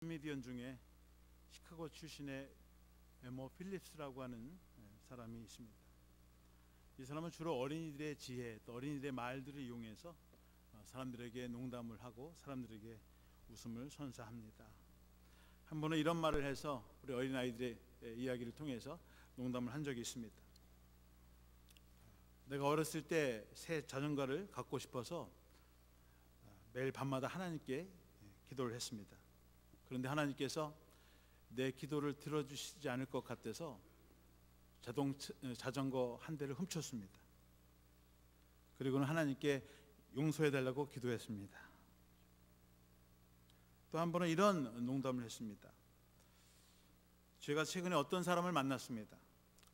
코미디언 중에 시카고 출신의 에모 필립스라고 하는 사람이 있습니다. 이 사람은 주로 어린이들의 지혜, 또 어린이들의 말들을 이용해서 사람들에게 농담을 하고 사람들에게 웃음을 선사합니다. 한 번은 이런 말을 해서 우리 어린아이들의 이야기를 통해서 농담을 한 적이 있습니다. 내가 어렸을 때 새 자전거를 갖고 싶어서 매일 밤마다 하나님께 기도를 했습니다. 그런데 하나님께서 내 기도를 들어주시지 않을 것 같아서 자전거 한 대를 훔쳤습니다. 그리고는 하나님께 용서해달라고 기도했습니다. 또 한 번은 이런 농담을 했습니다. 제가 최근에 어떤 사람을 만났습니다.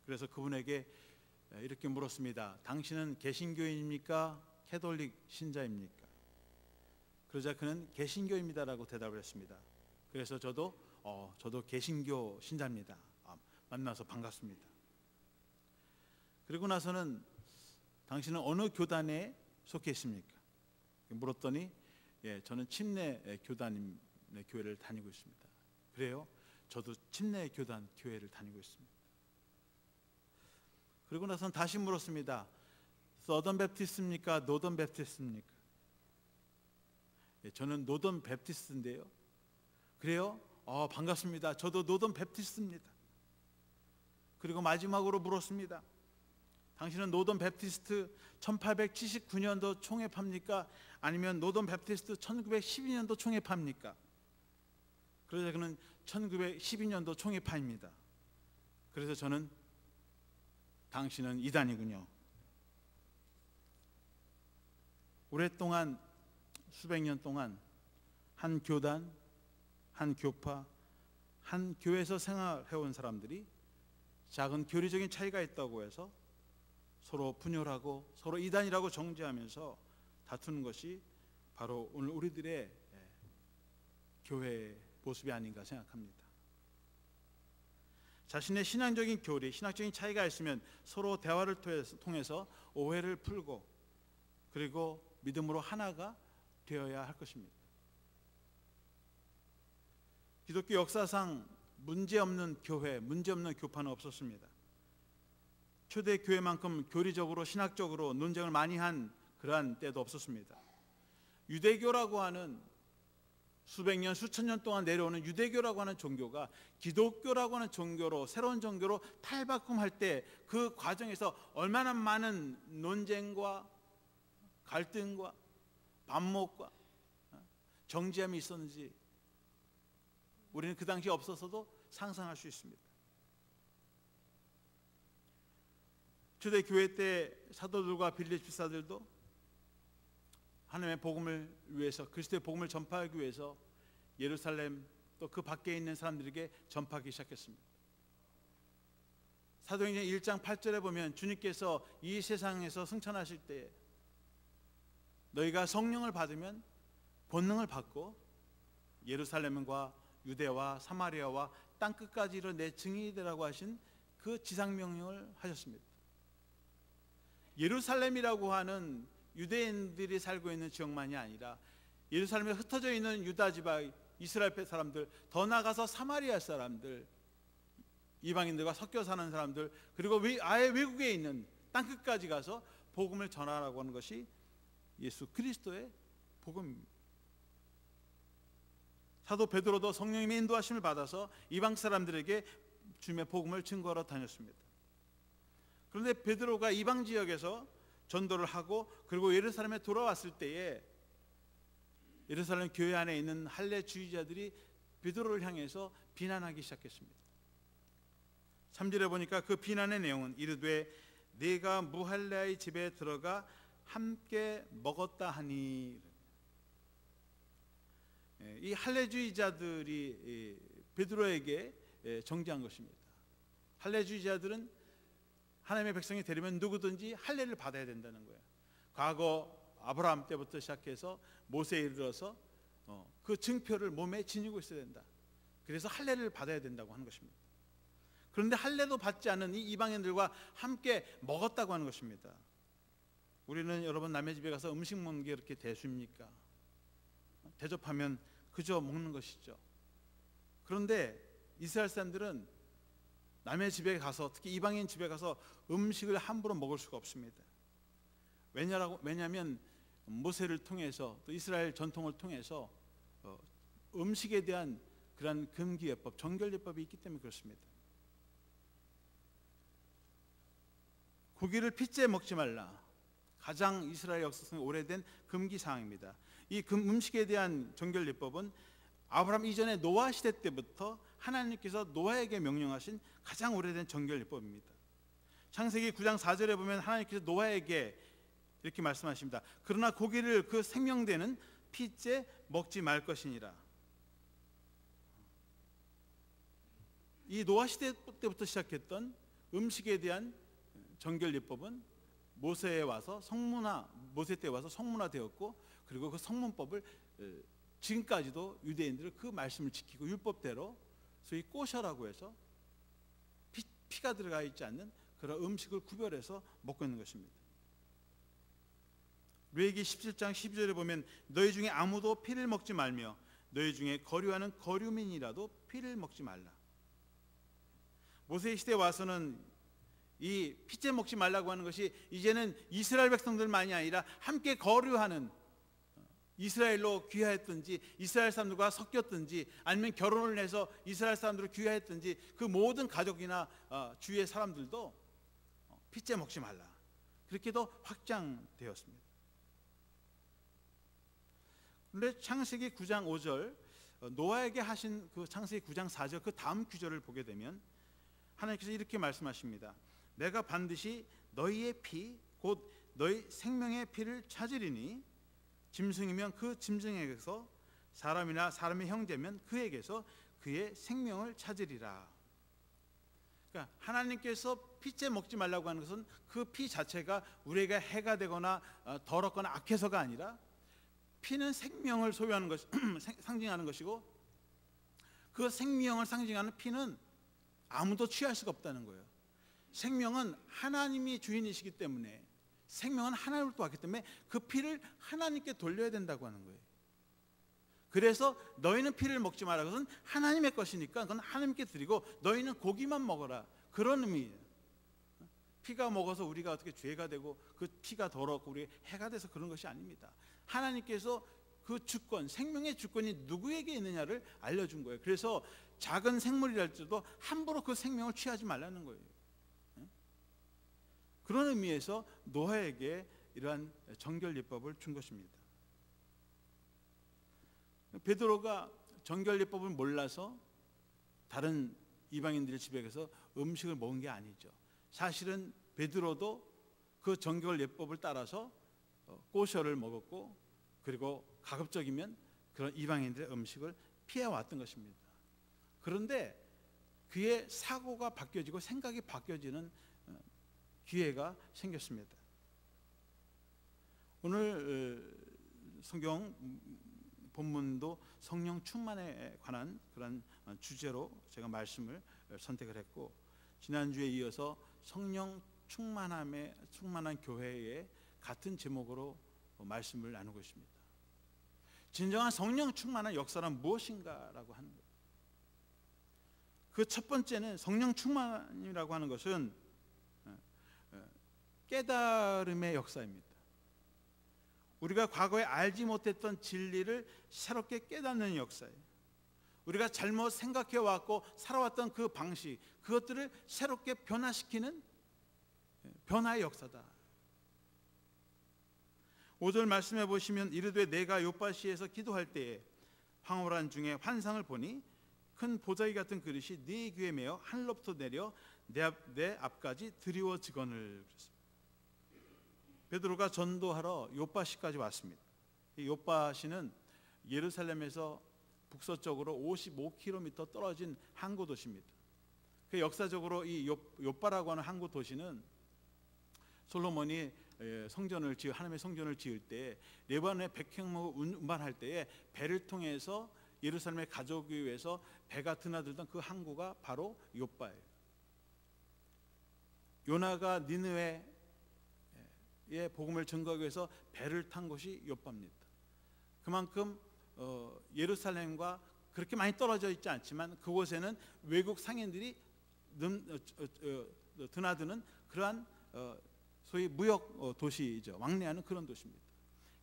그래서 그분에게 이렇게 물었습니다. 당신은 개신교인입니까? 캐톨릭 신자입니까? 그러자 그는 개신교입니다라고 대답을 했습니다. 그래서 저도 개신교 신자입니다. 만나서 반갑습니다. 그리고 나서는 당신은 어느 교단에 속해 있습니까? 물었더니 저는 침례 교단의 교회를 다니고 있습니다. 그래요? 저도 침례 교단 교회를 다니고 있습니다. 그리고 나서는 다시 물었습니다. 서던 베프티스입니까? 노던 베프티스입니까? 저는 노던 베프티스인데요. 그래요? 반갑습니다. 저도 노던 베프티스입니다. 그리고 마지막으로 물었습니다. 당신은 노던 베프티스트 1879년도 총회파입니까? 아니면 노던 베프티스트 1912년도 총회파입니까? 그러자 그는 1912년도 총회파입니다. 그래서 저는 당신은 이단이군요. 오랫동안 수백 년 동안 한 교단, 한 교파, 한 교회에서 생활해온 사람들이 작은 교리적인 차이가 있다고 해서 서로 분열하고 서로 이단이라고 정죄하면서 다투는 것이 바로 오늘 우리들의 교회의 모습이 아닌가 생각합니다. 자신의 신앙적인 교리, 신학적인 차이가 있으면 서로 대화를 통해서 오해를 풀고 그리고 믿음으로 하나가 되어야 할 것입니다. 기독교 역사상 문제없는 교회, 문제없는 교파는 없었습니다. 초대 교회만큼 교리적으로 신학적으로 논쟁을 많이 한 그러한 때도 없었습니다. 유대교라고 하는 수백 년, 수천 년 동안 내려오는 유대교라고 하는 종교가 기독교라고 하는 종교로, 새로운 종교로 탈바꿈할 때 그 과정에서 얼마나 많은 논쟁과 갈등과 반목과 정죄함이 있었는지 우리는 그 당시에 없어서도 상상할 수 있습니다. 초대 교회 때 사도들과 빌립 집사들도 하나님의 복음을 위해서, 그리스도의 복음을 전파하기 위해서 예루살렘 또 그 밖에 있는 사람들에게 전파하기 시작했습니다. 사도행전 1장 8절에 보면 주님께서 이 세상에서 승천하실 때 너희가 성령을 받으면 권능을 받고 예루살렘과 유대와 사마리아와 땅끝까지 이르러 내 증인이 되라고 하신 그 지상명령을 하셨습니다. 예루살렘이라고 하는 유대인들이 살고 있는 지역만이 아니라 예루살렘에 흩어져 있는 유다 지방, 이스라엘 사람들, 더 나아가서 사마리아 사람들, 이방인들과 섞여 사는 사람들, 그리고 아예 외국에 있는 땅끝까지 가서 복음을 전하라고 하는 것이 예수 그리스도의 복음입니다. 사도 베드로도 성령님의 인도하심을 받아서 이방 사람들에게 주님의 복음을 증거하러 다녔습니다. 그런데 베드로가 이방 지역에서 전도를 하고 그리고 예루살렘에 돌아왔을 때에 예루살렘 교회 안에 있는 할례주의자들이 베드로를 향해서 비난하기 시작했습니다. 3절에 보니까 그 비난의 내용은 이르되 네가 무할례의 집에 들어가 함께 먹었다 하니, 이 할례주의자들이 베드로에게 정죄한 것입니다. 할례주의자들은 하나님의 백성이 되려면 누구든지 할례를 받아야 된다는 거예요. 과거 아브라함 때부터 시작해서 모세에 이르러서 그 증표를 몸에 지니고 있어야 된다. 그래서 할례를 받아야 된다고 하는 것입니다. 그런데 할례도 받지 않은 이 이방인들과 함께 먹었다고 하는 것입니다. 우리는 여러분 남의 집에 가서 음식 먹는 게 그렇게 대수입니까? 대접하면 그저 먹는 것이죠. 그런데 이스라엘 사람들은 남의 집에 가서, 특히 이방인 집에 가서 음식을 함부로 먹을 수가 없습니다. 왜냐하면 모세를 통해서, 또 이스라엘 전통을 통해서 음식에 대한 그런 금기예법, 정결예법이 있기 때문에 그렇습니다. 고기를 핏째 먹지 말라. 가장 이스라엘 역사상에 오래된 금기 사항입니다. 이 음식에 대한 정결예법은 아브라함 이전에 노아 시대 때부터 하나님께서 노아에게 명령하신 가장 오래된 정결예법입니다. 창세기 9장 4절에 보면 하나님께서 노아에게 이렇게 말씀하십니다. 그러나 고기를 그 생명되는 핏째 먹지 말 것이니라. 이 노아 시대 때부터 시작했던 음식에 대한 정결예법은 모세 때 와서 성문화되었고, 그리고 그 성문법을 지금까지도 유대인들은 그 말씀을 지키고 율법대로 소위 꼬셔라고 해서 피가 들어가 있지 않는 그런 음식을 구별해서 먹고 있는 것입니다. 레위기 17장 12절에 보면 너희 중에 아무도 피를 먹지 말며 너희 중에 거류하는 거류민이라도 피를 먹지 말라. 모세 시대에 와서는 이 핏째 먹지 말라고 하는 것이 이제는 이스라엘 백성들만이 아니라 함께 거류하는, 이스라엘로 귀화했든지 이스라엘 사람들과 섞였든지 아니면 결혼을 해서 이스라엘 사람들로 귀화했든지 그 모든 가족이나 주위의 사람들도 핏째 먹지 말라, 그렇게도 확장되었습니다. 그런데 창세기 9장 5절 노아에게 하신 그 창세기 9장 4절 그 다음 구절을 보게 되면 하나님께서 이렇게 말씀하십니다. 내가 반드시 너희의 피 곧 너희 생명의 피를 찾으리니 짐승이면 그 짐승에게서, 사람이나 사람의 형제면 그에게서 그의 생명을 찾으리라. 그러니까 하나님께서 핏째 먹지 말라고 하는 것은 그 피 자체가 우리에게 해가 되거나 더럽거나 악해서가 아니라 피는 생명을 소유하는 것, 상징하는 것이고, 그 생명을 상징하는 피는 아무도 취할 수가 없다는 거예요. 생명은 하나님이 주인이시기 때문에, 생명은 하나님으로부터 왔기 때문에 그 피를 하나님께 돌려야 된다고 하는 거예요. 그래서 너희는 피를 먹지 마라. 그것은 하나님의 것이니까 그건 하나님께 드리고 너희는 고기만 먹어라, 그런 의미예요. 피가 먹어서 우리가 어떻게 죄가 되고 그 피가 더럽고 우리 해가 돼서 그런 것이 아닙니다. 하나님께서 그 주권, 생명의 주권이 누구에게 있느냐를 알려준 거예요. 그래서 작은 생물이랄지라도 함부로 그 생명을 취하지 말라는 거예요. 그런 의미에서 노아에게 이러한 정결예법을 준 것입니다. 베드로가 정결예법을 몰라서 다른 이방인들의 집에 가서 음식을 먹은 게 아니죠. 사실은 베드로도 그 정결예법을 따라서 꼬셔를 먹었고, 그리고 가급적이면 그런 이방인들의 음식을 피해왔던 것입니다. 그런데 그의 사고가 바뀌어지고 생각이 바뀌어지는 기회가 생겼습니다. 오늘 성경 본문도 성령 충만에 관한 그런 주제로 제가 말씀을 선택을 했고, 지난주에 이어서 성령 충만한 교회의 같은 제목으로 말씀을 나누고 있습니다. 진정한 성령 충만한 역사란 무엇인가라고 하는 거예요. 그 첫 번째는, 성령 충만이라고 하는 것은 깨달음의 역사입니다. 우리가 과거에 알지 못했던 진리를 새롭게 깨닫는 역사예요. 우리가 잘못 생각해 왔고 살아왔던 그 방식, 그것들을 새롭게 변화시키는 변화의 역사다. 5절 말씀해 보시면 이르되 내가 요빠시에서 기도할 때에 황홀한 중에 환상을 보니 큰 보자기 같은 그릇이 네 귀에 매어 하늘로부터 내려 내 앞까지 드리워지거늘. 베드로가 전도하러 요빠시까지 왔습니다. 이 요빠시는 예루살렘에서 북서쪽으로 55km 떨어진 항구 도시입니다. 그 역사적으로 이 요빠라고 하는 항구 도시는 솔로몬이 하나님의 성전을 지을 때 레바논의 백향목을 운반할 때에 배를 통해서 예루살렘에 가져오기 위해서 배가 드나들던 그 항구가 바로 요빠예요. 요나가 니느웨에 복음을 전가하기 위해서 배를 탄 곳이 요빠입니다. 그만큼 예루살렘과 그렇게 많이 떨어져 있지 않지만 그곳에는 외국 상인들이 드나드는 그러한 소위 무역 도시이죠. 왕래하는 그런 도시입니다.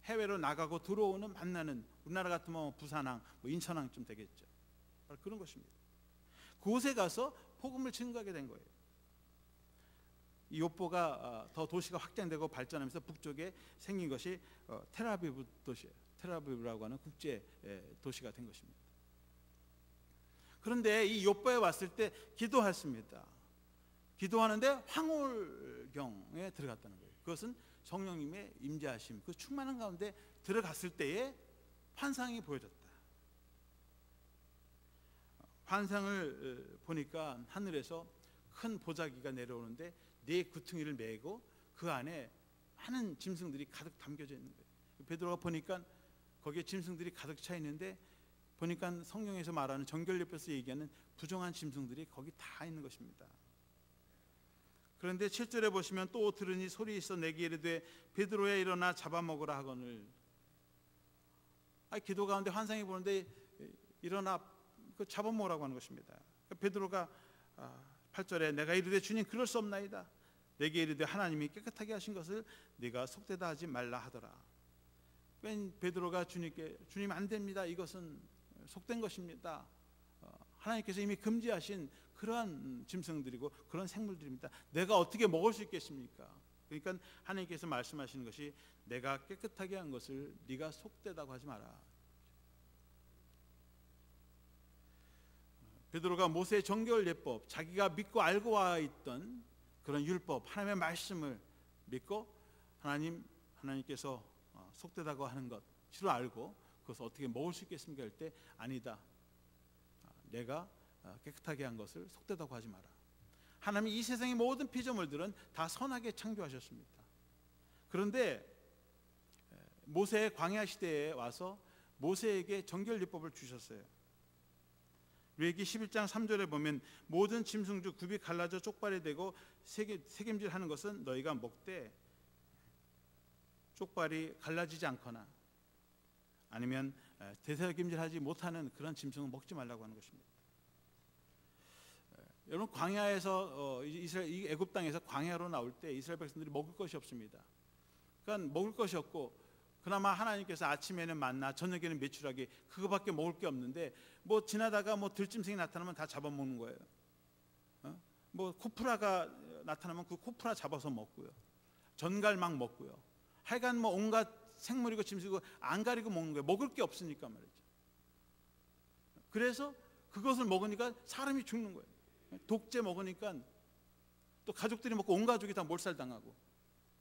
해외로 나가고 들어오는 만나는, 우리나라 같으면 부산항, 인천항쯤 되겠죠. 바로 그런 것입니다. 그곳에 가서 복음을 증거하게 된 거예요. 이 요뽀가 더 도시가 확장되고 발전하면서 북쪽에 생긴 것이 텔아비브 도시예요. 텔아비브라고 하는 국제 도시가 된 것입니다. 그런데 이 요뽀에 왔을 때 기도했습니다. 기도하는데 황홀경에 들어갔다는 거예요. 그것은 성령님의 임재하심, 그 충만한 가운데 들어갔을 때에 환상이 보여졌다. 환상을 보니까 하늘에서 큰 보자기가 내려오는데 네 구퉁이를 메고 그 안에 많은 짐승들이 가득 담겨져 있는 거예요. 베드로가 보니까 거기에 짐승들이 가득 차 있는데 보니까 성경에서 말하는 정결례법에서 얘기하는 부정한 짐승들이 거기 다 있는 것입니다. 그런데 7절에 보시면 또 들으니 소리 있어 내게 이르되 베드로야 일어나 잡아먹으라 하거늘. 기도 가운데 환상이 보는데 일어나 그 잡아먹으라고 하는 것입니다. 베드로가 8절에 내가 이르되 주님 그럴 수 없나이다. 내게 이르되 하나님이 깨끗하게 하신 것을 네가 속되다 하지 말라 하더라. 베드로가 주님께 주님 안 됩니다. 이것은 속된 것입니다. 하나님께서 이미 금지하신 그러한 짐승들이고 그런 생물들입니다. 내가 어떻게 먹을 수 있겠습니까? 그러니까 하나님께서 말씀하시는 것이 내가 깨끗하게 한 것을 네가 속되다고 하지 마라. 베드로가 모세의 정결 예법, 자기가 믿고 알고 와 있던 그런 율법, 하나님의 말씀을 믿고 하나님께서 속되다고 하는 것으로 알고 그것을 어떻게 먹을 수 있겠습니까? 할 때 아니다. 내가 깨끗하게 한 것을 속되다고 하지 마라. 하나님이 이 세상의 모든 피조물들은 다 선하게 창조하셨습니다. 그런데 모세의 광야 시대에 와서 모세에게 정결律법을 주셨어요. 레위기 11장 3절에 보면 모든 짐승 중 굽이 갈라져 쪽발이 되고 새김질하는 것은 너희가 먹되 쪽발이 갈라지지 않거나 아니면 대새김질하지 못하는 그런 짐승은 먹지 말라고 하는 것입니다. 여러분 광야에서 이스라엘 애굽 땅에서 광야로 나올 때 이스라엘 백성들이 먹을 것이 없습니다. 그러니까 먹을 것이 없고 그나마 하나님께서 아침에는 만나 저녁에는 메추라기 그거밖에 먹을 게 없는데 뭐 지나다가 뭐 들짐승이 나타나면 다 잡아먹는 거예요. 뭐 코프라가 나타나면 그 코프라 잡아서 먹고요. 전갈막 먹고요. 하여간 뭐 온갖 생물이고 짐승이고 안 가리고 먹는 거예요. 먹을 게 없으니까 말이죠. 그래서 그것을 먹으니까 사람이 죽는 거예요. 독재 먹으니까 또 가족들이 먹고 온 가족이 다 몰살당하고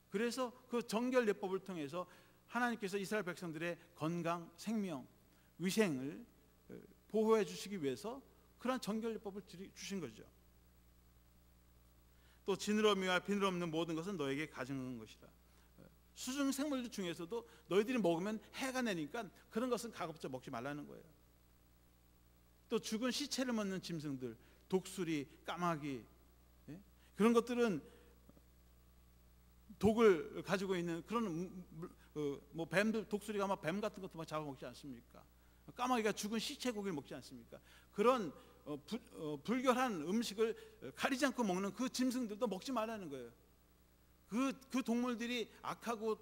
그래서 그 정결례법을 통해서 하나님께서 이스라엘 백성들의 건강, 생명, 위생을 보호해 주시기 위해서 그러한 정결례법을 주신 거죠. 또 지느러미와 비늘 없는 모든 것은 너에게 가증한 것이다. 수중 생물들 중에서도 너희들이 먹으면 해가 내니까 그런 것은 가급적 먹지 말라는 거예요. 또 죽은 시체를 먹는 짐승들, 독수리, 까마귀 그런 것들은 독을 가지고 있는 그런 뭐 뱀들, 독수리가 막 뱀 같은 것도 막 잡아먹지 않습니까? 까마귀가 죽은 시체 고기를 먹지 않습니까? 그런 불결한 음식을 가리지 않고 먹는 그 짐승들도 먹지 말라는 거예요. 그 동물들이 악하고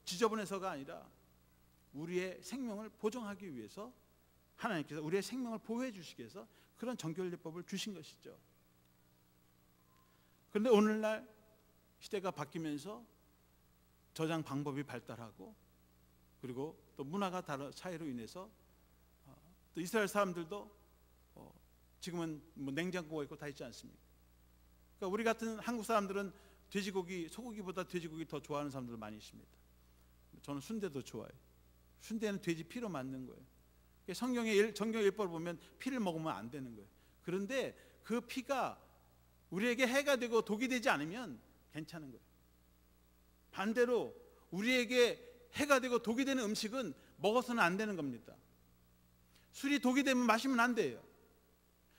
지저분해서가 아니라 우리의 생명을 보존하기 위해서 하나님께서 우리의 생명을 보호해 주시기 위해서 그런 정결례법을 주신 것이죠. 그런데 오늘날 시대가 바뀌면서 저장 방법이 발달하고 그리고 또 문화가 다른 차이로 인해서 또 이스라엘 사람들도 지금은 뭐 냉장고가 있고 다 있지 않습니까? 그러니까 우리 같은 한국 사람들은 돼지고기, 소고기보다 돼지고기 더 좋아하는 사람들 많이 있습니다. 저는 순대도 좋아해요. 순대는 돼지 피로 만든 거예요. 성경의 정결례법을 보면 피를 먹으면 안 되는 거예요. 그런데 그 피가 우리에게 해가 되고 독이 되지 않으면 괜찮은 거예요. 반대로 우리에게 해가 되고 독이 되는 음식은 먹어서는 안 되는 겁니다. 술이 독이 되면 마시면 안 돼요.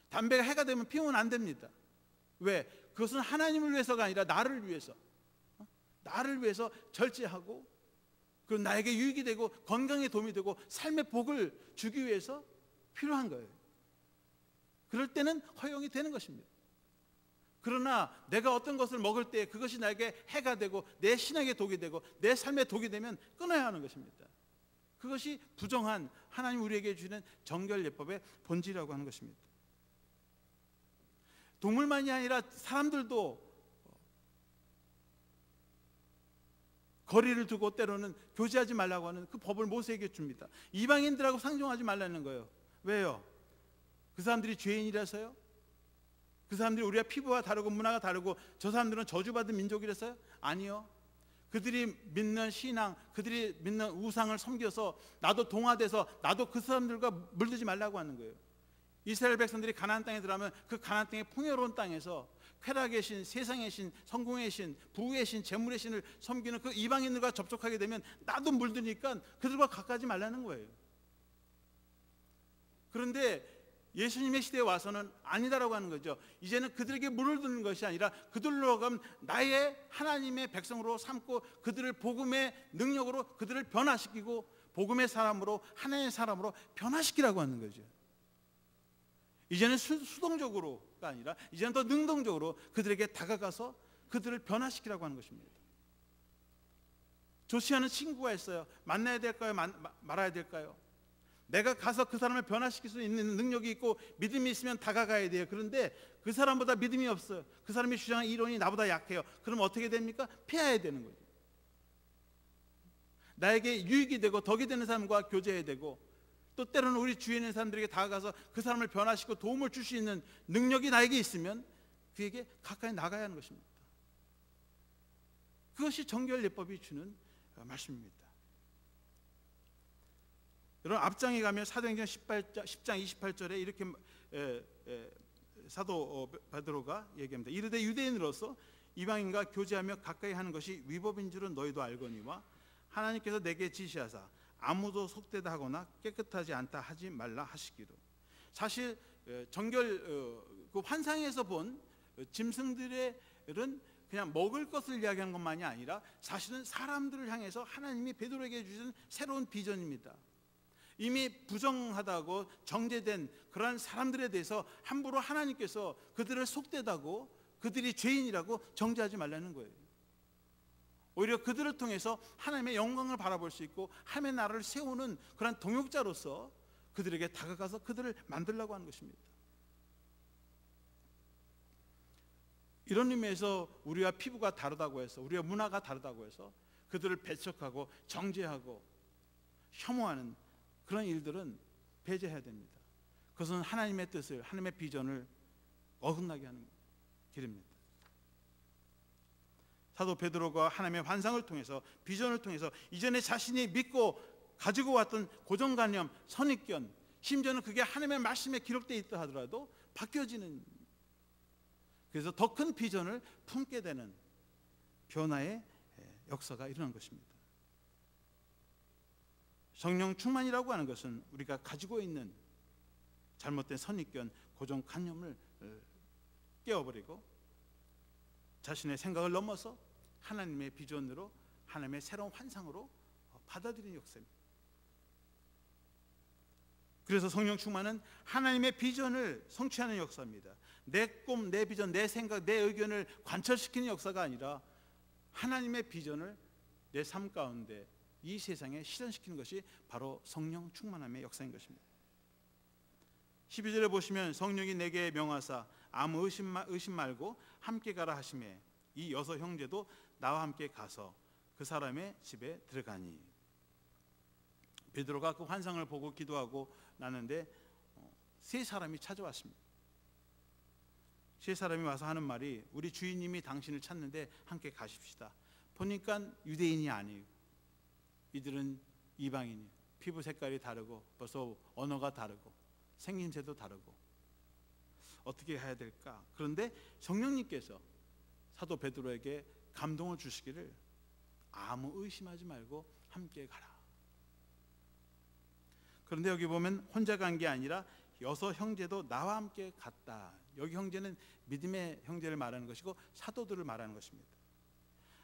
담배가 해가 되면 피우면 안 됩니다. 왜? 그것은 하나님을 위해서가 아니라 나를 위해서 절제하고 그리고 나에게 유익이 되고 건강에 도움이 되고 삶의 복을 주기 위해서 필요한 거예요. 그럴 때는 허용이 되는 것입니다. 그러나 내가 어떤 것을 먹을 때 그것이 나에게 해가 되고 내 신앙에 독이 되고 내 삶에 독이 되면 끊어야 하는 것입니다. 그것이 부정한 하나님 우리에게 주시는 정결예법의 본질이라고 하는 것입니다. 동물만이 아니라 사람들도 거리를 두고 때로는 교제하지 말라고 하는 그 법을 모세에게 줍니다. 이방인들하고 상종하지 말라는 거예요. 왜요? 그 사람들이 죄인이라서요? 그 사람들이 우리가 피부가 다르고 문화가 다르고 저 사람들은 저주받은 민족이라서요? 아니요. 그들이 믿는 신앙, 그들이 믿는 우상을 섬겨서 나도 동화돼서 나도 그 사람들과 물들지 말라고 하는 거예요. 이스라엘 백성들이 가나안 땅에 들어가면 그 가나안 땅의 풍요로운 땅에서 쾌락의 신, 세상의 신, 성공의 신, 부의 신, 재물의 신을 섬기는 그 이방인들과 접촉하게 되면 나도 물드니까 그들과 가까이지 말라는 거예요. 그런데 예수님의 시대에 와서는 아니다라고 하는 거죠. 이제는 그들에게 물을 드는 것이 아니라 그들로 가면 나의 하나님의 백성으로 삼고 그들을 복음의 능력으로 그들을 변화시키고 복음의 사람으로 하나님의 사람으로 변화시키라고 하는 거죠. 이제는 수동적으로가 아니라 이제는 더 능동적으로 그들에게 다가가서 그들을 변화시키라고 하는 것입니다. 좋지 않은 친구가 있어요. 만나야 될까요? 말아야 될까요? 내가 가서 그 사람을 변화시킬 수 있는 능력이 있고 믿음이 있으면 다가가야 돼요. 그런데 그 사람보다 믿음이 없어요. 그 사람이 주장하는 이론이 나보다 약해요. 그럼 어떻게 됩니까? 피해야 되는 거죠. 나에게 유익이 되고 덕이 되는 사람과 교제해야 되고 또 때로는 우리 주위에 있는 사람들에게 다가가서 그 사람을 변화시키고 도움을 줄 수 있는 능력이 나에게 있으면 그에게 가까이 나가야 하는 것입니다. 그것이 정결예법이 주는 말씀입니다. 여러분 앞장에 가면 사도행전 10장 28절에 이렇게 사도 베드로가 얘기합니다. 이르되 유대인으로서 이방인과 교제하며 가까이 하는 것이 위법인 줄은 너희도 알거니와 하나님께서 내게 지시하사 아무도 속되다 하거나 깨끗하지 않다 하지 말라 하시기로. 사실 정결 그 환상에서 본 짐승들은 그냥 먹을 것을 이야기하는 것만이 아니라 사실은 사람들을 향해서 하나님이 베드로에게 주신 새로운 비전입니다. 이미 부정하다고 정죄된 그러한 사람들에 대해서 함부로 하나님께서 그들을 속되다고 그들이 죄인이라고 정죄하지 말라는 거예요. 오히려 그들을 통해서 하나님의 영광을 바라볼 수 있고 하나님의 나라를 세우는 그런 동역자로서 그들에게 다가가서 그들을 만들려고 하는 것입니다. 이런 의미에서 우리와 피부가 다르다고 해서 우리와 문화가 다르다고 해서 그들을 배척하고 정죄하고 혐오하는 그런 일들은 배제해야 됩니다. 그것은 하나님의 뜻을 하나님의 비전을 어긋나게 하는 길입니다. 사도 베드로가 하나님의 환상을 통해서 비전을 통해서 이전에 자신이 믿고 가지고 왔던 고정관념, 선입견, 심지어는 그게 하나님의 말씀에 기록되어 있다 하더라도 바뀌어지는, 그래서 더 큰 비전을 품게 되는 변화의 역사가 일어난 것입니다. 성령 충만이라고 하는 것은 우리가 가지고 있는 잘못된 선입견, 고정관념을 깨워버리고 자신의 생각을 넘어서 하나님의 비전으로 하나님의 새로운 환상으로 받아들이는 역사입니다. 그래서 성령 충만은 하나님의 비전을 성취하는 역사입니다. 내 꿈, 내 비전, 내 생각, 내 의견을 관철시키는 역사가 아니라 하나님의 비전을 내 삶 가운데 이 세상에 실현시키는 것이 바로 성령 충만함의 역사인 것입니다. 12절에 보시면 성령이 내게 명하사 아무 의심 말고 함께 가라 하시매 이 여섯 형제도 나와 함께 가서 그 사람의 집에 들어가니. 베드로가 그 환상을 보고 기도하고 나는데 세 사람이 찾아왔습니다. 세 사람이 와서 하는 말이 우리 주인님이 당신을 찾는데 함께 가십시다. 보니까 유대인이 아니에요. 이들은 이방인이에요. 피부 색깔이 다르고 벌써 언어가 다르고 생김새도 다르고 어떻게 해야 될까? 그런데 성령님께서 사도 베드로에게 감동을 주시기를 아무 의심하지 말고 함께 가라. 그런데 여기 보면 혼자 간 게 아니라 여섯 형제도 나와 함께 갔다. 여기 형제는 믿음의 형제를 말하는 것이고 사도들을 말하는 것입니다.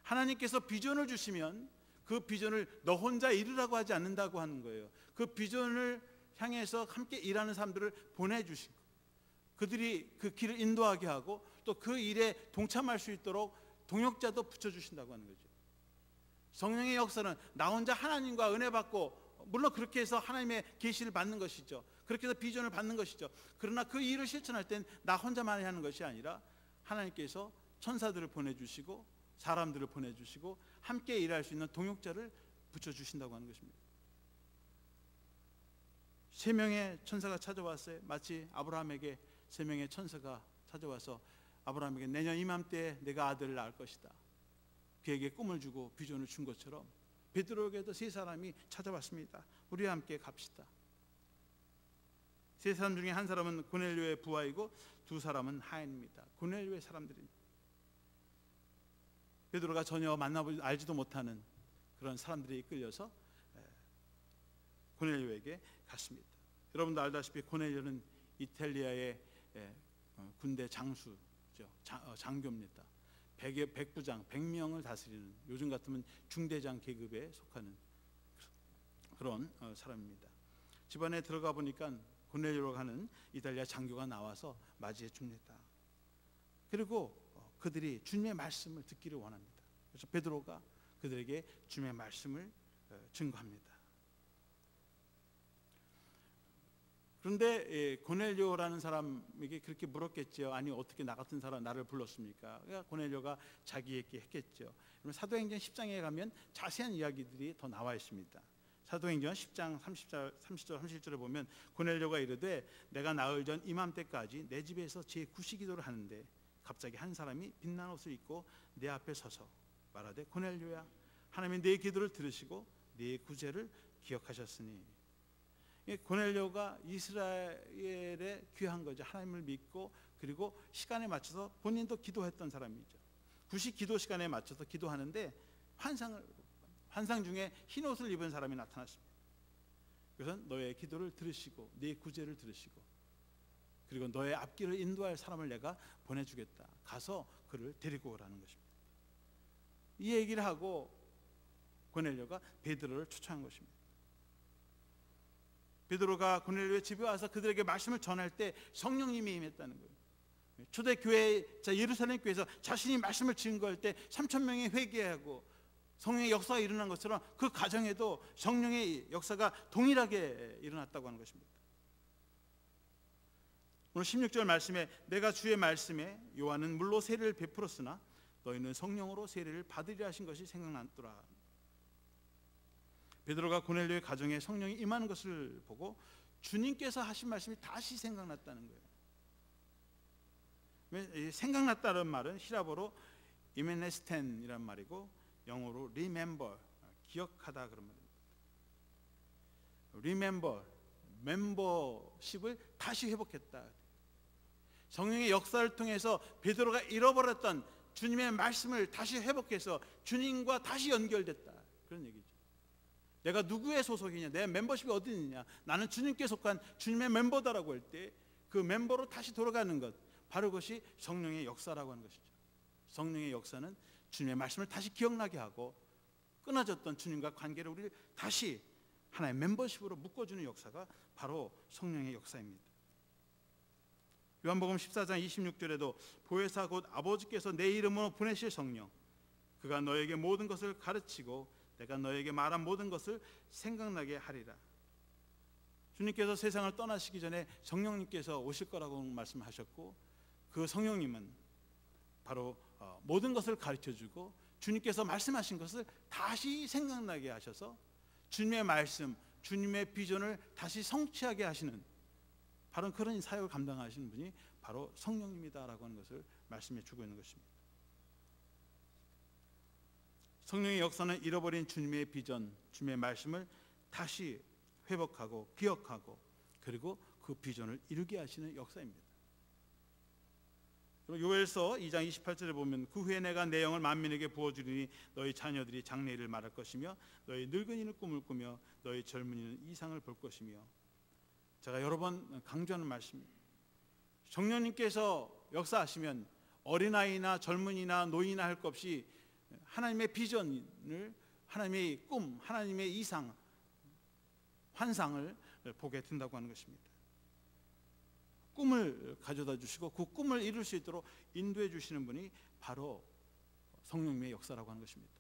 하나님께서 비전을 주시면 그 비전을 너 혼자 이루라고 하지 않는다고 하는 거예요. 그 비전을 향해서 함께 일하는 사람들을 보내주시고 그들이 그 길을 인도하게 하고 또 그 일에 동참할 수 있도록 동역자도 붙여주신다고 하는 거죠. 성령의 역사는 나 혼자 하나님과 은혜 받고, 물론 그렇게 해서 하나님의 계시를 받는 것이죠. 그렇게 해서 비전을 받는 것이죠. 그러나 그 일을 실천할 땐 나 혼자만 하는 것이 아니라 하나님께서 천사들을 보내주시고 사람들을 보내주시고 함께 일할 수 있는 동역자를 붙여주신다고 하는 것입니다. 3명의 천사가 찾아왔어요. 마치 아브라함에게 3명의 천사가 찾아와서 아브라함에게 내년 이맘때에 내가 아들을 낳을 것이다, 그에게 꿈을 주고 비전을 준 것처럼 베드로에게도 3사람이 찾아왔습니다. 우리와 함께 갑시다. 3사람 중에 한 사람은 고넬료의 부하이고 2사람은 하인입니다. 고넬료의 사람들입니다. 베드로가 전혀 만나보지 알지도 못하는 그런 사람들이 이끌려서 고넬료에게 갔습니다. 여러분도 알다시피 고넬료는 이탈리아의 군대 장수죠. 장교입니다. 백부장, 100명을 다스리는, 요즘 같으면 중대장 계급에 속하는 그런 사람입니다. 집안에 들어가 보니까 고넬료라고 하는 이탈리아 장교가 나와서 맞이해 줍니다. 그리고 그들이 주님의 말씀을 듣기를 원합니다. 그래서 베드로가 그들에게 주님의 말씀을 증거합니다. 그런데 고넬료라는 사람에게 그렇게 물었겠죠. 아니 어떻게 나 같은 사람 나를 불렀습니까? 그러니까 고넬료가 자기에게 했겠죠. 사도행전 10장에 가면 자세한 이야기들이 더 나와 있습니다. 사도행전 10장 30절 31절에 보면 고넬료가 이르되 내가 나흘 전 이맘때까지 내 집에서 제9시기도를 하는데 갑자기 한 사람이 빛난 옷을 입고 내 앞에 서서 말하되 고넬료야, 하나님이 내 기도를 들으시고 내 구제를 기억하셨으니. 고넬료가 이스라엘에 귀한 거죠. 하나님을 믿고 그리고 시간에 맞춰서 본인도 기도했던 사람이죠. 9시 기도 시간에 맞춰서 기도하는데 환상 중에 흰 옷을 입은 사람이 나타났습니다. 그래서 너의 기도를 들으시고 네 구제를 들으시고 그리고 너의 앞길을 인도할 사람을 내가 보내주겠다, 가서 그를 데리고 오라는 것입니다. 이 얘기를 하고 고넬료가 베드로를 초청한 것입니다. 베드로가 고넬료의 집에 와서 그들에게 말씀을 전할 때 성령님이 임했다는 거예요. 초대교회, 예루살렘 교회에서 자신이 말씀을 증거할 때 3,000명이 회개하고 성령의 역사가 일어난 것처럼 그 가정에도 성령의 역사가 동일하게 일어났다고 하는 것입니다. 오늘 16절 말씀에 내가 주의 말씀에 요한은 물로 세례를 베풀었으나 너희는 성령으로 세례를 받으리라 하신 것이 생각났더라. 베드로가 고넬료의 가정에 성령이 임하는 것을 보고 주님께서 하신 말씀이 다시 생각났다는 거예요. 생각났다는 말은 히라보로 이메네스텐이란 말이고 영어로 remember, 기억하다 그런 말입니다. remember, 멤버십을 다시 회복했다. 성령의 역사를 통해서 베드로가 잃어버렸던 주님의 말씀을 다시 회복해서 주님과 다시 연결됐다, 그런 얘기죠. 내가 누구의 소속이냐, 내 멤버십이 어디 있느냐, 나는 주님께 속한 주님의 멤버다라고 할 때 그 멤버로 다시 돌아가는 것, 바로 그것이 성령의 역사라고 하는 것이죠. 성령의 역사는 주님의 말씀을 다시 기억나게 하고 끊어졌던 주님과 관계를 우리를 다시 하나의 멤버십으로 묶어주는 역사가 바로 성령의 역사입니다. 요한복음 14장 26절에도 보혜사 곧 아버지께서 내 이름으로 보내실 성령, 그가 너에게 모든 것을 가르치고 내가 너에게 말한 모든 것을 생각나게 하리라. 주님께서 세상을 떠나시기 전에 성령님께서 오실 거라고 말씀하셨고 그 성령님은 바로 모든 것을 가르쳐주고 주님께서 말씀하신 것을 다시 생각나게 하셔서 주님의 말씀, 주님의 비전을 다시 성취하게 하시는 바로 그런 사역을 감당하시는 분이 바로 성령님이다라고 하는 것을 말씀해 주고 있는 것입니다. 성령의 역사는 잃어버린 주님의 비전, 주님의 말씀을 다시 회복하고 기억하고 그리고 그 비전을 이루게 하시는 역사입니다. 요엘서 2장 28절에 보면 그 후에 내가 내 영을 만민에게 부어주리니 너희 자녀들이 장래일을 말할 것이며 너희 늙은이는 꿈을 꾸며 너희 젊은이는 이상을 볼 것이며. 제가 여러 번 강조하는 말씀입니다. 성령님께서 역사하시면 어린아이나 젊은이나 노인이나 할 것 없이 하나님의 비전을, 하나님의 꿈, 하나님의 이상, 환상을 보게 된다고 하는 것입니다. 꿈을 가져다 주시고 그 꿈을 이룰 수 있도록 인도해 주시는 분이 바로 성령님의 역사라고 하는 것입니다.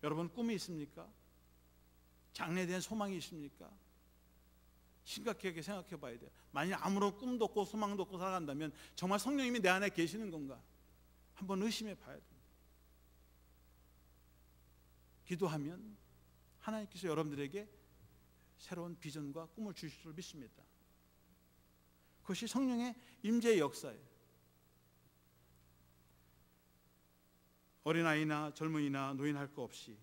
여러분, 꿈이 있습니까? 장래에 대한 소망이 있습니까? 심각하게 생각해 봐야 돼요. 만약 아무런 꿈도 없고 소망도 없고 살아간다면 정말 성령님이 내 안에 계시는 건가? 한번 의심해 봐야 됩니다. 기도하면 하나님께서 여러분들에게 새로운 비전과 꿈을 주실 줄 믿습니다. 그것이 성령의 임재의 역사예요. 어린아이나 젊은이나 노인 할 거 없이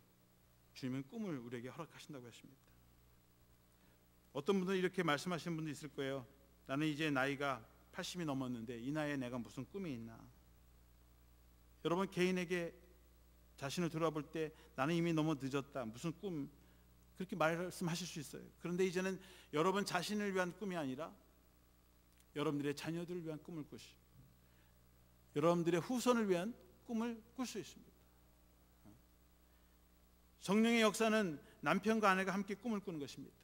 주님은 꿈을 우리에게 허락하신다고 했습니다. 어떤 분들은 이렇게 말씀하시는 분도 있을 거예요. 나는 이제 나이가 80이 넘었는데 이 나이에 내가 무슨 꿈이 있나? 여러분, 개인에게 자신을 돌아볼 때 나는 이미 너무 늦었다, 무슨 꿈, 그렇게 말씀하실 수 있어요. 그런데 이제는 여러분 자신을 위한 꿈이 아니라 여러분들의 자녀들을 위한 꿈을 꾸시, 여러분들의 후손을 위한 꿈을 꿀 수 있습니다. 성령의 역사는 남편과 아내가 함께 꿈을 꾸는 것입니다.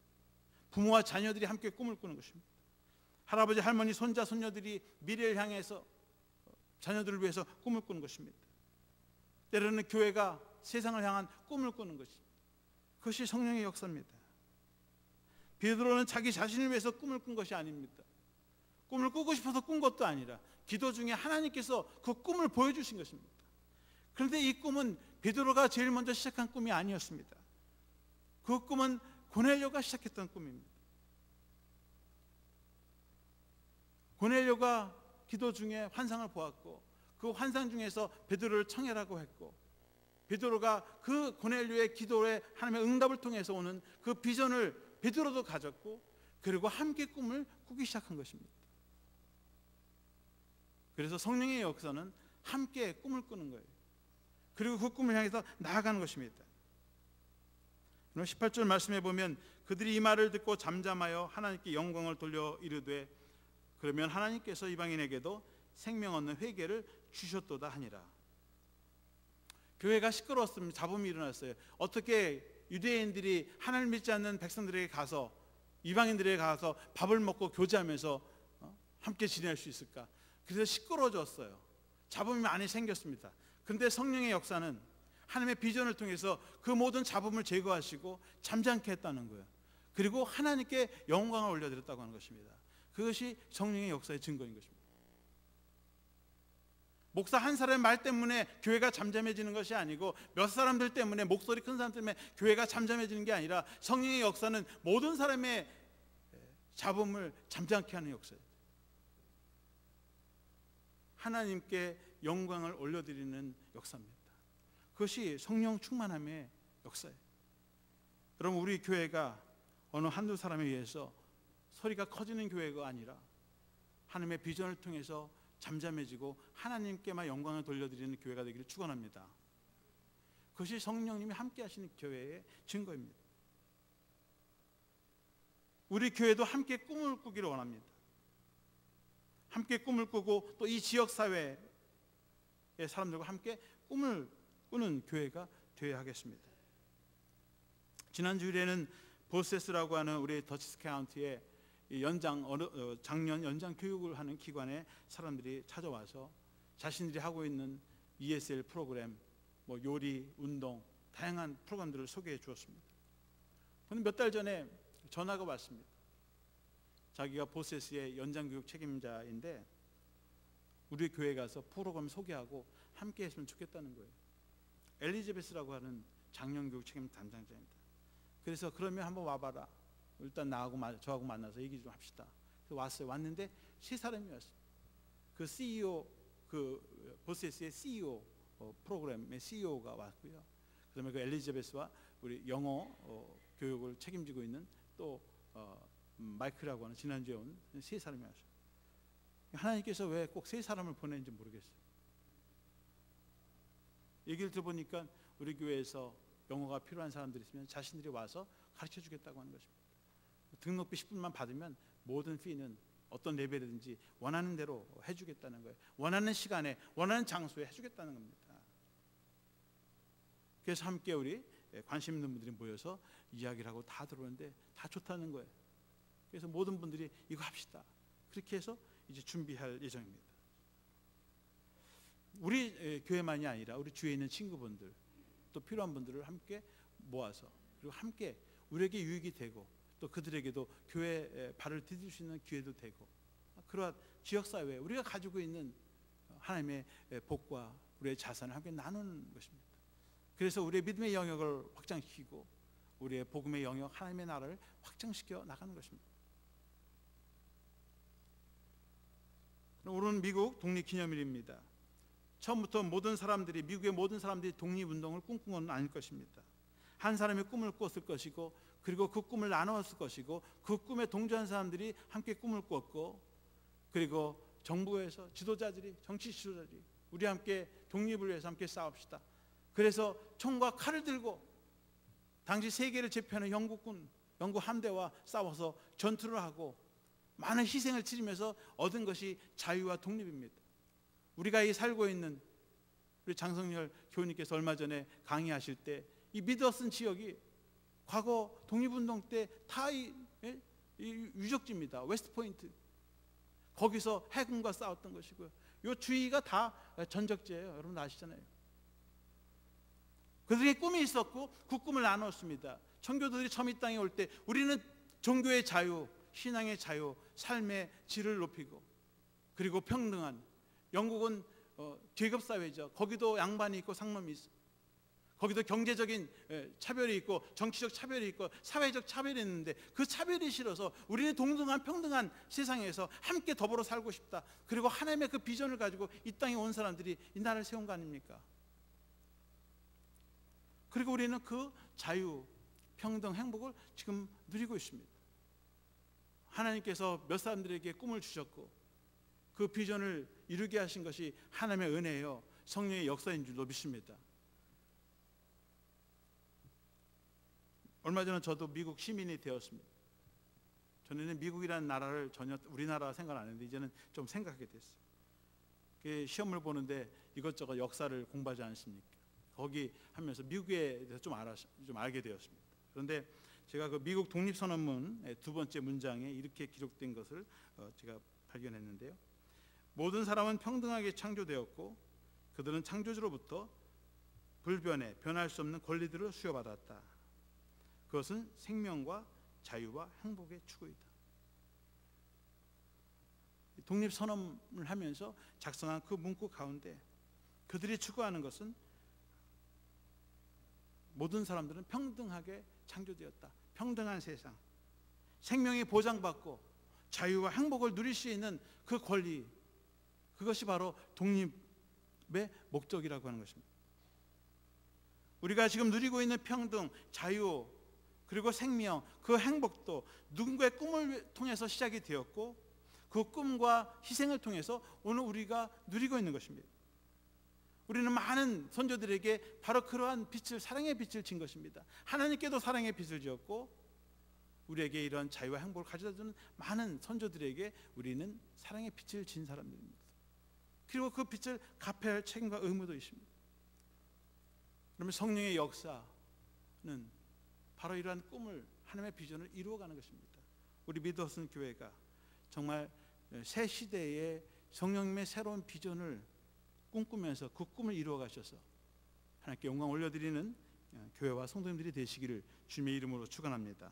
부모와 자녀들이 함께 꿈을 꾸는 것입니다. 할아버지, 할머니, 손자, 손녀들이 미래를 향해서 자녀들을 위해서 꿈을 꾸는 것입니다. 때로는 교회가 세상을 향한 꿈을 꾸는 것입니다. 그것이 성령의 역사입니다. 베드로는 자기 자신을 위해서 꿈을 꾼 것이 아닙니다. 꿈을 꾸고 싶어서 꾼 것도 아니라 기도 중에 하나님께서 그 꿈을 보여주신 것입니다. 그런데 이 꿈은 베드로가 제일 먼저 시작한 꿈이 아니었습니다. 그 꿈은 고넬료가 시작했던 꿈입니다. 고넬료가 기도 중에 환상을 보았고 그 환상 중에서 베드로를 청해라고 했고, 베드로가 그 고넬료의 기도에 하나님의 응답을 통해서 오는 그 비전을 베드로도 가졌고, 그리고 함께 꿈을 꾸기 시작한 것입니다. 그래서 성령의 역사는 함께 꿈을 꾸는 거예요. 그리고 그 꿈을 향해서 나아가는 것입니다. 18절 말씀해 보면 그들이 이 말을 듣고 잠잠하여 하나님께 영광을 돌려 이르되 그러면 하나님께서 이방인에게도 생명 얻는 회개를 주셨도다 하니라. 교회가 시끄러웠습니다. 잡음이 일어났어요. 어떻게 유대인들이 하나님을 믿지 않는 백성들에게 가서, 이방인들에게 가서 밥을 먹고 교제하면서 함께 지낼 수 있을까? 그래서 시끄러워졌어요. 잡음이 많이 생겼습니다. 그런데 성령의 역사는 하나님의 비전을 통해서 그 모든 잡음을 제거하시고 잠잠케 했다는 거예요. 그리고 하나님께 영광을 올려드렸다고 하는 것입니다. 그것이 성령의 역사의 증거인 것입니다. 목사 한 사람의 말 때문에 교회가 잠잠해지는 것이 아니고, 몇 사람들 때문에, 목소리 큰 사람 때문에 교회가 잠잠해지는 게 아니라, 성령의 역사는 모든 사람의 잡음을 잠잠케 하는 역사예요. 하나님께 영광을 올려드리는 역사입니다. 그것이 성령 충만함의 역사예요. 여러분, 우리 교회가 어느 한두 사람에 의해서 소리가 커지는 교회가 아니라 하나님의 비전을 통해서 잠잠해지고 하나님께만 영광을 돌려드리는 교회가 되기를 축원합니다. 그것이 성령님이 함께 하시는 교회의 증거입니다. 우리 교회도 함께 꿈을 꾸기를 원합니다. 함께 꿈을 꾸고 또 이 지역사회의 사람들과 함께 꿈을 꾸는 교회가 되어야 하겠습니다. 지난 주일에는 보세스라고 하는 우리 더치스 카운티의 작년 연장 교육을 하는 기관에 사람들이 찾아와서 자신들이 하고 있는 ESL 프로그램, 요리, 운동, 다양한 프로그램들을 소개해 주었습니다. 몇 달 전에 전화가 왔습니다. 자기가 보세스의 연장 교육 책임자인데 우리 교회에 가서 프로그램 소개하고 함께 했으면 좋겠다는 거예요. 엘리자베스라고 하는 작년 교육 책임 담당자입니다. 그래서 그러면 한번 와봐라. 일단 저하고 만나서 얘기 좀 합시다. 그래서 왔어요. 왔는데 세 사람이 왔어요. 그 CEO, 그 보세스의 CEO 프로그램의 CEO가 왔고요. 그다음에 그 엘리자베스와 우리 영어 교육을 책임지고 있는 또 마이크라고 하는 지난주에 온 세 사람이 왔어요. 하나님께서 왜 꼭 세 사람을 보내는지 모르겠어요. 얘기를 들어보니까 우리 교회에서 영어가 필요한 사람들이 있으면 자신들이 와서 가르쳐 주겠다고 하는 것입니다. 등록비 10분만 받으면 모든 피는 어떤 레벨이든지 원하는 대로 해주겠다는 거예요. 원하는 시간에 원하는 장소에 해주겠다는 겁니다. 그래서 함께 우리 관심 있는 분들이 모여서 이야기를 하고 다 들어오는데 다 좋다는 거예요. 그래서 모든 분들이 이거 합시다. 그렇게 해서 이제 준비할 예정입니다. 우리 교회만이 아니라 우리 주위에 있는 친구분들 또 필요한 분들을 함께 모아서 그리고 함께 우리에게 유익이 되고 또 그들에게도 교회에 발을 디딜 수 있는 기회도 되고 그러한 지역사회에 우리가 가지고 있는 하나님의 복과 우리의 자산을 함께 나누는 것입니다. 그래서 우리의 믿음의 영역을 확장시키고 우리의 복음의 영역 하나님의 나라를 확장시켜 나가는 것입니다. 오늘은 미국 독립기념일입니다. 처음부터 미국의 모든 사람들이 독립운동을 꿈꾼 건 아닐 것입니다. 한 사람이 꿈을 꿨을 것이고 그리고 그 꿈을 나누었을 것이고 그 꿈에 동조한 사람들이 함께 꿈을 꿨고 그리고 정부에서 정치 지도자들이 우리 함께 독립을 위해서 함께 싸웁시다. 그래서 총과 칼을 들고 당시 세계를 제패하는 영국 함대와 싸워서 전투를 하고 많은 희생을 치르면서 얻은 것이 자유와 독립입니다. 우리가 이 살고 있는 우리 장성열 교우님께서 얼마 전에 강의하실 때 이 미드허슨 지역이 과거 독립운동 때 다 이 유적지입니다. 웨스트포인트 거기서 해군과 싸웠던 것이고요. 이 주위가 다 전적지예요. 여러분 아시잖아요. 그들의 꿈이 있었고 그 꿈을 나눴습니다. 청교도들이 처음 이 땅에 올 때 우리는 종교의 자유, 신앙의 자유, 삶의 질을 높이고 그리고 평등한 영국은 계급사회죠. 거기도 양반이 있고 상놈이 있어. 거기도 경제적인 차별이 있고 정치적 차별이 있고 사회적 차별이 있는데 그 차별이 싫어서 우리는 동등한 평등한 세상에서 함께 더불어 살고 싶다. 그리고 하나님의 그 비전을 가지고 이 땅에 온 사람들이 이 나라를 세운 거 아닙니까? 그리고 우리는 그 자유, 평등, 행복을 지금 누리고 있습니다. 하나님께서 몇 사람들에게 꿈을 주셨고 그 비전을 이루게 하신 것이 하나님의 은혜요 성령의 역사인 줄로 믿습니다. 얼마 전에 저도 미국 시민이 되었습니다. 전에는 미국이라는 나라를 전혀 우리나라 생각 안 했는데 이제는 좀 생각하게 됐어요. 시험을 보는데 이것저것 역사를 공부하지 않습니까? 거기 하면서 미국에 대해서 좀 알게 되었습니다. 그런데 제가 그 미국 독립선언문의 두 번째 문장에 이렇게 기록된 것을 제가 발견했는데요. 모든 사람은 평등하게 창조되었고 그들은 창조주로부터 불변해 변할 수 없는 권리들을 수여받았다. 그것은 생명과 자유와 행복의 추구이다. 독립선언을 하면서 작성한 그 문구 가운데 그들이 추구하는 것은 모든 사람들은 평등하게 창조되었다. 평등한 세상, 생명이 보장받고 자유와 행복을 누릴 수 있는 그 권리, 그것이 바로 독립의 목적이라고 하는 것입니다. 우리가 지금 누리고 있는 평등, 자유, 그리고 생명, 그 행복도 누군가의 꿈을 통해서 시작이 되었고 그 꿈과 희생을 통해서 오늘 우리가 누리고 있는 것입니다. 우리는 많은 선조들에게 바로 그러한 빛을, 사랑의 빛을 진 것입니다. 하나님께도 사랑의 빛을 지었고 우리에게 이런 자유와 행복을 가져다주는 많은 선조들에게 우리는 사랑의 빛을 진 사람들입니다. 그리고 그 빛을 갚아야 할 책임과 의무도 있습니다. 그러면 성령의 역사는 바로 이러한 꿈을, 하나님의 비전을 이루어가는 것입니다. 우리 미드허슨 교회가 정말 새 시대의 성령님의 새로운 비전을 꿈꾸면서 그 꿈을 이루어 가셔서 하나님께 영광 올려드리는 교회와 성도님들이 되시기를 주님의 이름으로 축원합니다.